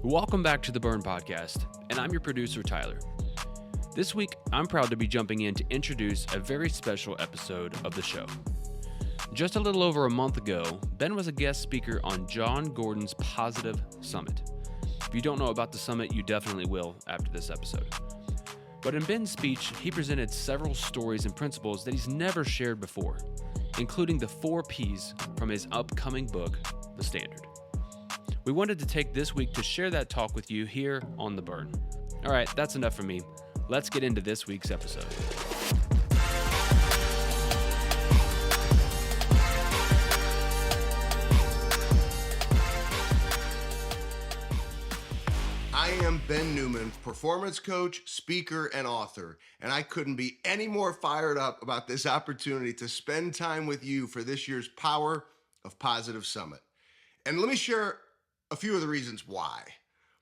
Welcome back to the Burn Podcast, and I'm your producer, Tyler. This week, I'm proud to be jumping in to introduce a very special episode of the show. Just a little over a month ago, Ben was a guest speaker on John Gordon's Positive Summit. If you don't know about the summit, you definitely will after this episode. But in Ben's speech, he presented several stories and principles that he's never shared before, including the 4 Ps from his upcoming book, The Standard. We wanted to take this week to share that talk with you here on The Burn. All right, that's enough from me. Let's get into this week's episode. I am Ben Newman, performance coach, speaker, and author, and I couldn't be any more fired up about this opportunity to spend time with you for this year's Power of Positive Summit. And let me share a few of the reasons why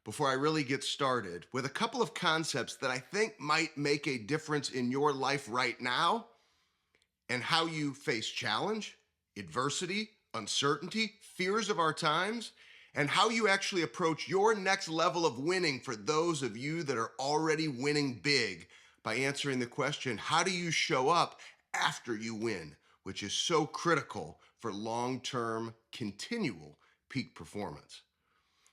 before I really get started with a couple of concepts that I think might make a difference in your life right now and how you face challenge, adversity, uncertainty, fears of our times, and how you actually approach your next level of winning for those of you that are already winning big by answering the question, how do you show up after you win, which is so critical for long-term, continual peak performance.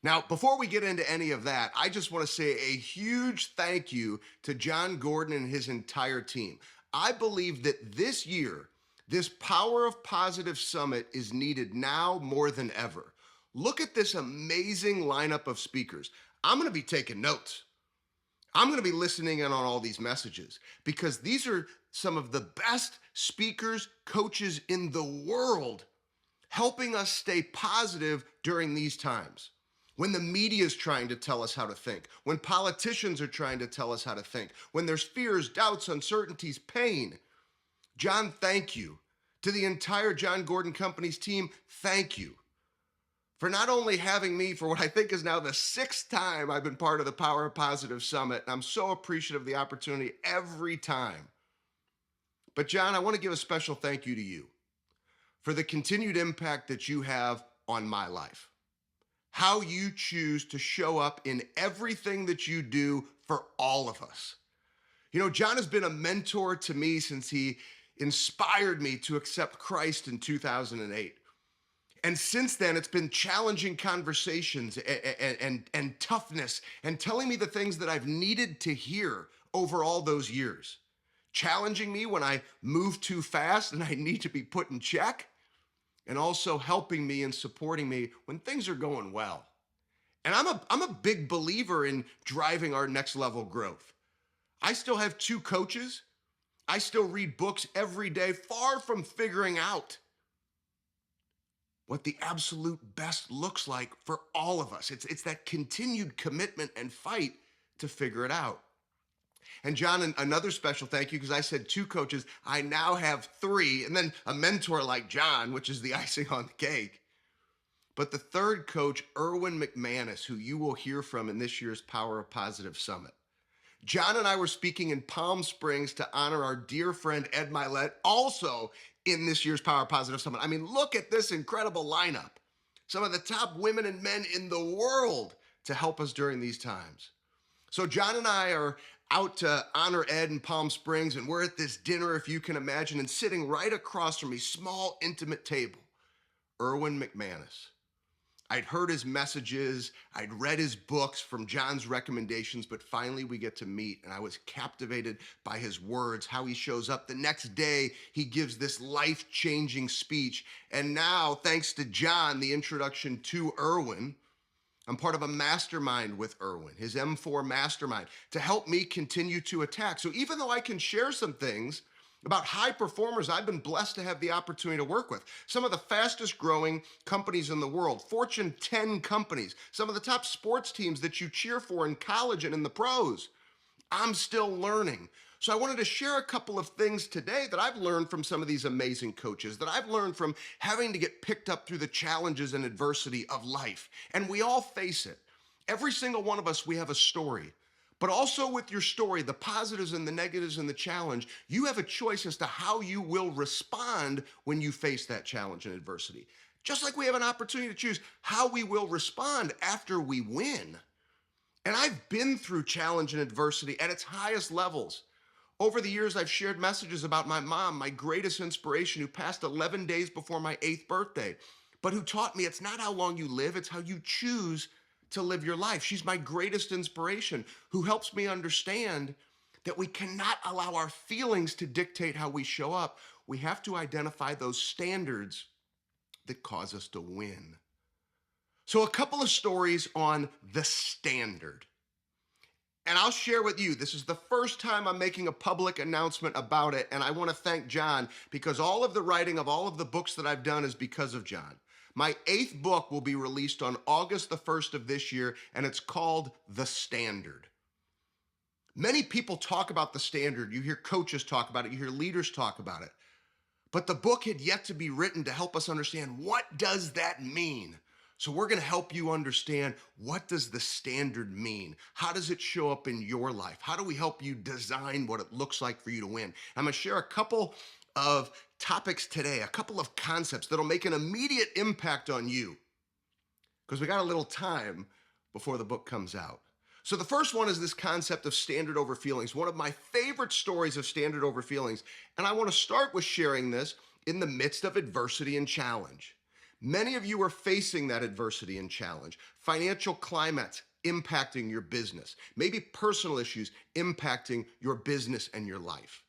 Now, before we get into any of that, I just want to say a huge thank you to John Gordon and his entire team. I believe that this year, this Power of Positive Summit is needed now more than ever. Look at this amazing lineup of speakers. I'm going to be taking notes. I'm going to be listening in on all these messages because these are some of the best speakers, coaches in the world helping us stay positive during these times. When the media is trying to tell us how to think, when politicians are trying to tell us how to think, when there's fears, doubts, uncertainties, pain. John, thank you. To the entire John Gordon Company's team, thank you for not only having me for what I think is now the 6th time I've been part of the Power of Positive Summit, and I'm so appreciative of the opportunity every time. But John, I want to give a special thank you to you for the continued impact that you have on my life. How you choose to show up in everything that you do for all of us. You know, John has been a mentor to me since he inspired me to accept Christ in 2008. And since then, it's been challenging conversations and toughness and telling me the things that I've needed to hear over all those years. Challenging me when I move too fast and I need to be put in check. And also helping me and supporting me when things are going well. And I'm a big believer in driving our next level growth. I still have 2 coaches. I still read books every day, far from figuring out what the absolute best looks like for all of us. It's that continued commitment and fight to figure it out. And John, another special thank you, because I said 2 coaches, I now have 3, and then a mentor like John, which is the icing on the cake. But the 3rd coach, Erwin McManus, who you will hear from in this year's Power of Positive Summit. John and I were speaking in Palm Springs to honor our dear friend Ed Milet, also in this year's Power of Positive Summit. I mean, look at this incredible lineup. Some of the top women and men in the world to help us during these times. So John and I are out to honor Ed in Palm Springs, and we're at this dinner, if you can imagine, and sitting right across from me, small, intimate table, Erwin McManus. I'd heard his messages, I'd read his books from John's recommendations, but finally we get to meet, and I was captivated by his words, how he shows up. The next day, he gives this life-changing speech, and now, thanks to John, the introduction to Erwin, I'm part of a mastermind with Erwin, his M4 mastermind, to help me continue to attack. So even though I can share some things about high performers I've been blessed to have the opportunity to work with, some of the fastest growing companies in the world, Fortune 10 companies, some of the top sports teams that you cheer for in college and in the pros, I'm still learning. So I wanted to share a couple of things today that I've learned from some of these amazing coaches, that I've learned from having to get picked up through the challenges and adversity of life. And we all face it. Every single one of us, we have a story. But also with your story, the positives and the negatives and the challenge, you have a choice as to how you will respond when you face that challenge and adversity. Just like we have an opportunity to choose how we will respond after we win. And I've been through challenge and adversity at its highest levels. Over the years, I've shared messages about my mom, my greatest inspiration, who passed 11 days before my 8th birthday, but who taught me it's not how long you live, it's how you choose to live your life. She's my greatest inspiration, who helps me understand that we cannot allow our feelings to dictate how we show up. We have to identify those standards that cause us to win. So, a couple of stories on the standard. And I'll share with you, this is the first time I'm making a public announcement about it. And I want to thank John, because all of the writing of all of the books that I've done is because of John. My 8th book will be released on August the 1st of this year, and it's called The Standard. Many people talk about the standard. You hear coaches talk about it, you hear leaders talk about it. But the book had yet to be written to help us understand, what does that mean? So we're going to help you understand, what does the standard mean? How does it show up in your life? How do we help you design what it looks like for you to win? I'm going to share a couple of topics today, a couple of concepts that'll make an immediate impact on you, because we got a little time before the book comes out. So the first one is this concept of standard over feelings, one of my favorite stories of standard over feelings. And I want to start with sharing this in the midst of adversity and challenge. Many of you are facing that adversity and challenge, financial climates impacting your business, maybe personal issues impacting your business and your life.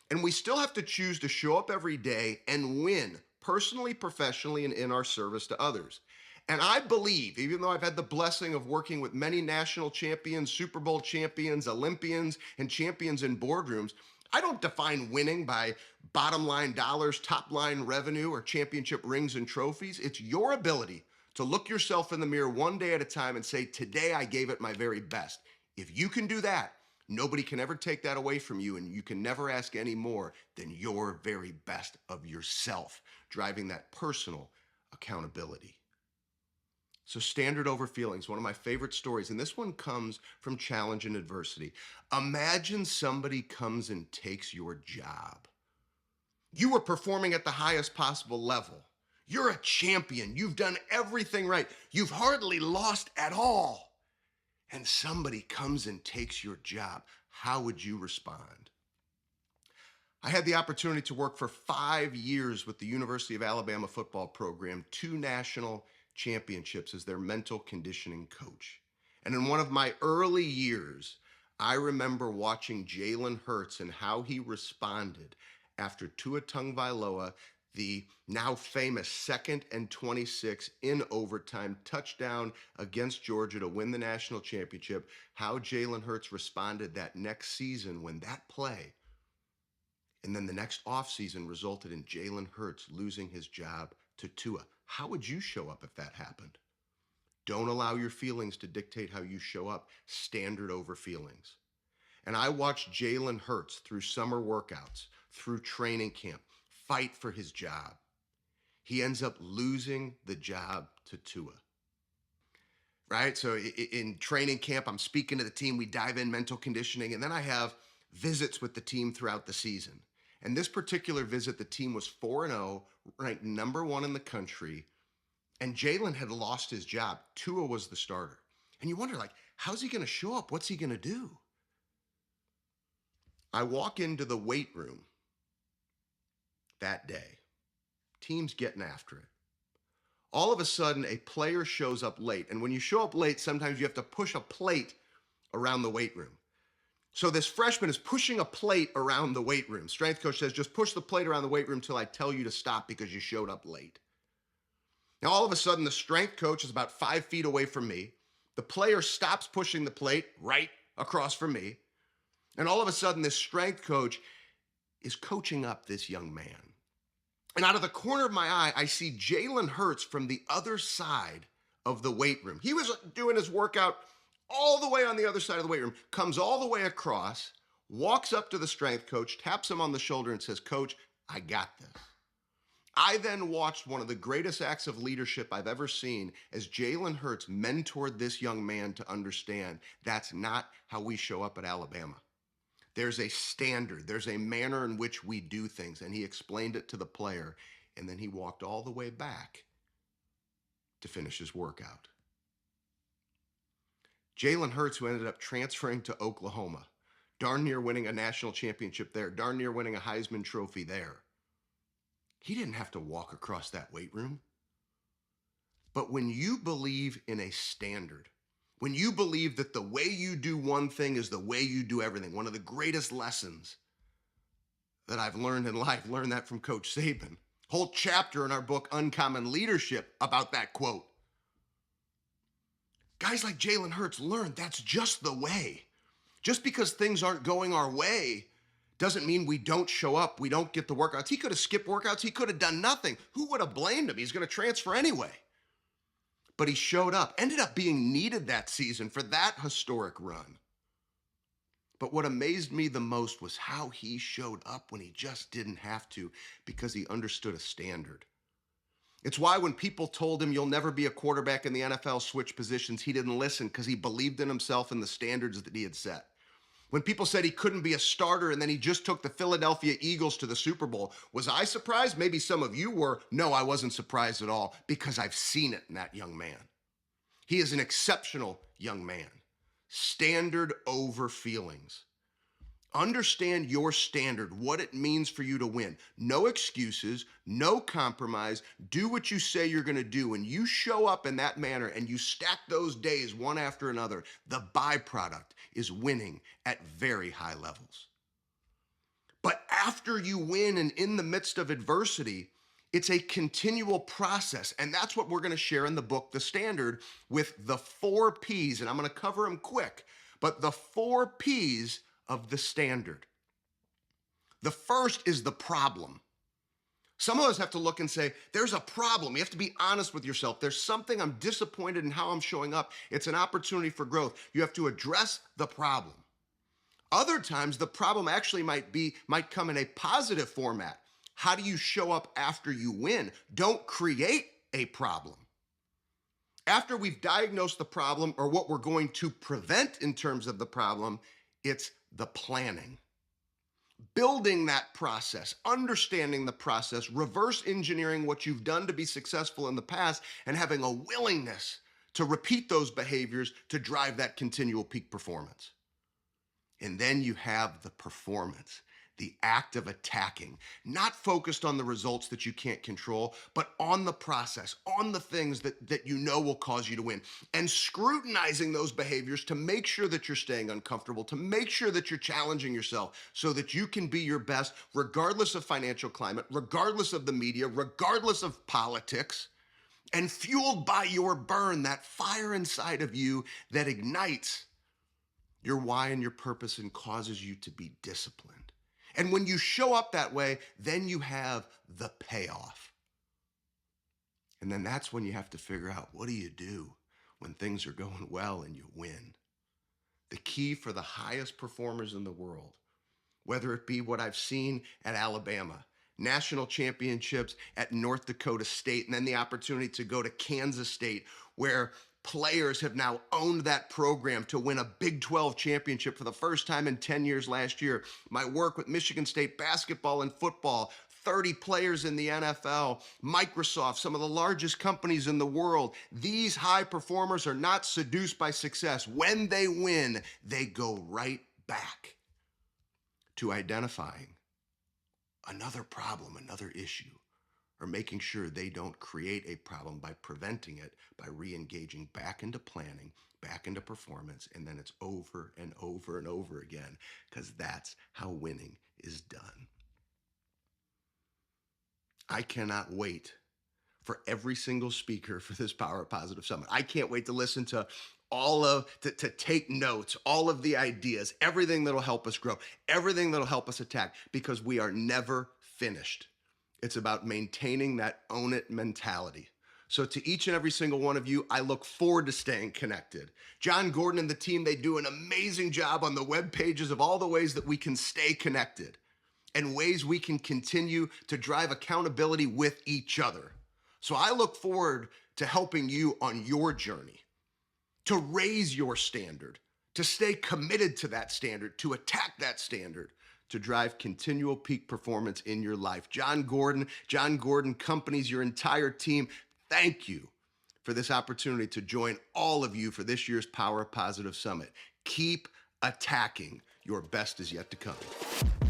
And we still have to choose to show up every day and win, personally, professionally, and in our service to others. And I believe, even though I've had the blessing of working with many national champions, Super Bowl champions, Olympians, and champions in boardrooms, I don't define winning by bottom line dollars, top line revenue, or championship rings and trophies. It's your ability to look yourself in the mirror one day at a time and say, today I gave it my very best. If you can do that, nobody can ever take that away from you, and you can never ask any more than your very best of yourself, driving that personal accountability. So standard over feelings, one of my favorite stories, and this one comes from challenge and adversity. Imagine somebody comes and takes your job. You were performing at the highest possible level. You're a champion. You've done everything right. You've hardly lost at all. And somebody comes and takes your job. How would you respond? I had the opportunity to work for 5 years with the University of Alabama football program, 2 national championships as their mental conditioning coach. And in one of my early years, I remember watching Jalen Hurts and how he responded after Tua Tagovailoa, the now famous 2nd and 26 in overtime touchdown against Georgia to win the national championship, how Jalen Hurts responded that next season when that play and then the next offseason resulted in Jalen Hurts losing his job to Tua. How would you show up if that happened? Don't allow your feelings to dictate how you show up. Standard over feelings. And I watched Jalen Hurts through summer workouts, through training camp, fight for his job. He ends up losing the job to Tua. Right? So in training camp, I'm speaking to the team. We dive in mental conditioning, and then I have visits with the team throughout the season. And this particular visit, the team was 4-0, ranked number 1 in the country, and Jalen had lost his job. Tua was the starter. And you wonder, like, how's he going to show up? What's he going to do? I walk into the weight room that day. Team's getting after it. All of a sudden, a player shows up late. And when you show up late, sometimes you have to push a plate around the weight room. So this freshman is pushing a plate around the weight room. Strength coach says, just push the plate around the weight room till I tell you to stop because you showed up late. Now, all of a sudden, the strength coach is about 5 feet away from me. The player stops pushing the plate right across from me. And all of a sudden, this strength coach is coaching up this young man. And out of the corner of my eye, I see Jalen Hurts from the other side of the weight room. He was doing his workout all the way on the other side of the weight room, comes all the way across, walks up to the strength coach, taps him on the shoulder and says, "Coach, I got this." I then watched one of the greatest acts of leadership I've ever seen as Jalen Hurts mentored this young man to understand that's not how we show up at Alabama. There's a standard, there's a manner in which we do things, and he explained it to the player, and then he walked all the way back to finish his workout. Jalen Hurts, who ended up transferring to Oklahoma, darn near winning a national championship there, darn near winning a Heisman Trophy there. He didn't have to walk across that weight room. But when you believe in a standard, when you believe that the way you do one thing is the way you do everything, one of the greatest lessons that I've learned in life, learned that from Coach Saban. Whole chapter in our book, Uncommon Leadership, about that quote. Guys like Jalen Hurts learned that's just the way. Just because things aren't going our way doesn't mean we don't show up, we don't get the workouts. He could have skipped workouts, he could have done nothing. Who would have blamed him? He's going to transfer anyway. But he showed up, ended up being needed that season for that historic run. But what amazed me the most was how he showed up when he just didn't have to, because he understood a standard. It's why when people told him you'll never be a quarterback in the NFL, switch positions, he didn't listen, because he believed in himself and the standards that he had set. When people said he couldn't be a starter and then he just took the Philadelphia Eagles to the Super Bowl, was I surprised? Maybe some of you were. No, I wasn't surprised at all, because I've seen it in that young man. He is an exceptional young man. Standard over feelings. Understand your standard, what it means for you to win. No excuses, no compromise. Do what you say you're going to do. When you show up in that manner and you stack those days one after another, the byproduct is winning at very high levels. But after you win and in the midst of adversity, it's a continual process. And that's what we're going to share in the book, The Standard, with the 4 P's. And I'm going to cover them quick, but the 4 P's of the standard. The first is the problem. Some of us have to look and say, there's a problem. You have to be honest with yourself. There's something I'm disappointed in how I'm showing up. It's an opportunity for growth. You have to address the problem. Other times, the problem actually might come in a positive format. How do you show up after you win? Don't create a problem. After we've diagnosed the problem or what we're going to prevent in terms of the problem, it's the planning. Building that process, understanding the process, reverse engineering what you've done to be successful in the past, and having a willingness to repeat those behaviors to drive that continual peak performance. And then you have the performance, the act of attacking, not focused on the results that you can't control, but on the process, on the things that you know will cause you to win, and scrutinizing those behaviors to make sure that you're staying uncomfortable, to make sure that you're challenging yourself so that you can be your best, regardless of financial climate, regardless of the media, regardless of politics, and fueled by your burn, that fire inside of you that ignites your why and your purpose and causes you to be disciplined. And when you show up that way, then you have the payoff. And then that's when you have to figure out, what do you do when things are going well and you win? The key for the highest performers in the world, whether it be what I've seen at Alabama, national championships at North Dakota State, and then the opportunity to go to Kansas State, where players have now owned that program to win a Big 12 championship for the first time in 10 years last year. My work with Michigan State basketball and football, 30 players in the NFL, Microsoft, some of the largest companies in the world. These high performers are not seduced by success. When they win, they go right back to identifying another problem, another issue, or making sure they don't create a problem by preventing it, by re-engaging back into planning, back into performance, and then it's over and over and over again, because that's how winning is done. I cannot wait for every single speaker for this Power of Positive Summit. I can't wait to listen to to take notes, all of the ideas, everything that'll help us grow, everything that'll help us attack, because we are never finished. It's about maintaining that own it mentality. So to each and every single one of you, I look forward to staying connected. John Gordon and the team, they do an amazing job on the web pages of all the ways that we can stay connected and ways we can continue to drive accountability with each other. So I look forward to helping you on your journey, to raise your standard, to stay committed to that standard, to attack that standard, to drive continual peak performance in your life. John Gordon Companies, your entire team, thank you for this opportunity to join all of you for this year's Power of Positive Summit. Keep attacking. Your best is yet to come.